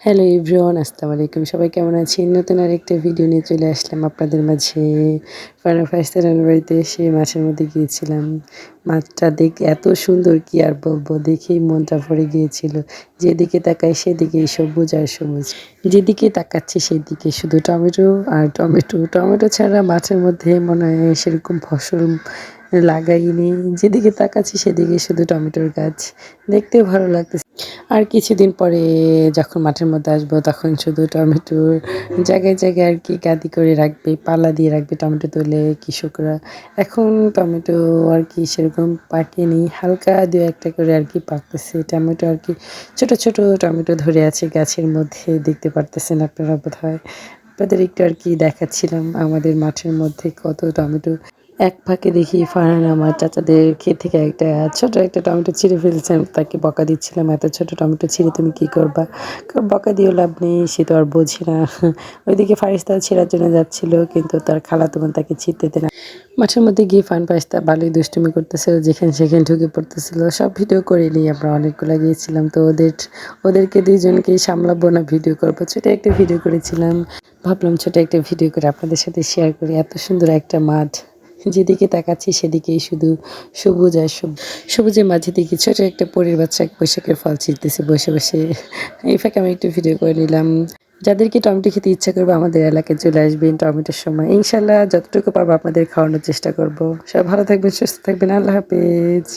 Hello everyone, আসসালামু আলাইকুম। সবাই কেমন আছেন? নতুন আরেকটা ভিডিও নিয়ে চলে আসলাম আপনাদের মাঝে। ফারহান নানুর বাড়িতে এসে মাছের মধ্যে গিয়েছিলাম। মাছটা দেখে এত সুন্দর কি আর বলবো, দেখেই মনটা ভরে গিয়েছিল। যেদিকে তাকাই সেদিকেই সবুজ আর সবুজ। যেদিকে তাকাচ্ছি সেদিকে শুধু টমেটো আর টমেটো। টমেটো ছাড়া মাছের মধ্যে মনে হয় সেরকম ফসল লাগাইনি। যেদিকে তাকাচ্ছি সেদিকে শুধু টমেটোর গাছ। দেখতেও ভালো লাগতেছে। আর কিছুদিন পরে যখন মাঠের মধ্যে আসবো তখন শুধু টমেটোর জায়গায়, জায়গায় আরকি গাদি করে রাখবে, পালা দিয়ে রাখবে টমেটো তুলে কৃষকরা। এখন টমেটো আরকি সেরকম পাকেনি। হালকা ২-১ টা করে আরকি পাকতেছে। টমেটো আরকি ছোট, ছোট টমেটো ধরে আছে গাছের মধ্যে, দেখতে পারতেছেন আপনারা বোধহয়। আপনাদের একটু আরকি দেখাচ্ছিলাম আমাদের মাঠের মধ্যে কত টমেটো। এক ফাঁকে দেখি ফারহান আমার চাচাদের ক্ষেত থেকে ছোট একটা টমেটো ছিঁড়ে ফেলছে। আমি তাকে বকা দিচ্ছিলাম, "এত ছোট টমেটো ছিঁড়ে তুমি কী করবা?" বকা দিয়েও লাভ নেই, সে তো আর বোঝে না। ওইদিকে ফারিস্তাও ছেঁড়ার জন্য যাচ্ছিল, কিন্তু তার খালাতো বোন তাকে ছিঁড়তে দেয় না। মাঠের মধ্যে গিয়ে ফারিস্তা ভালোই দুষ্টুমি করতেছিল, যেখানে সেখানে ঢুকে পড়তেছিল। সব ভিডিও করে নিই, আমরা অনেকগুলা গিয়েছিলাম। তো ওদেরকে ২ জনকেই সামলাবো না ভিডিও করবো। ছোট একটা ভিডিও করেছিলাম। ভাবলাম ছোট একটা ভিডিও করে আপনাদের সাথে শেয়ার করি। এত সুন্দর একটা মাঠ। যেদিকে তাকাচ্ছি সেদিকেই শুধু সবুজ আর সবুজের মাঝে দেখি ছোট একটা পরীর বাচ্চা বৈশাখের ফল ছিঁড়তেছে বসে, বসে। এই ফাঁকে আমি একটু ভিডিও করে নিলাম। যাদেরকে টমেটো খেতে ইচ্ছা করবে আমাদের এলাকায় চলে আসবেন টমেটোর সময়। ইনশাআল্লাহ যতটুকু পারবো আপনাদের খাওয়ানোর চেষ্টা করব। সবাই ভালো থাকবেন, সুস্থ থাকবেন। আল্লাহ হাফেজ।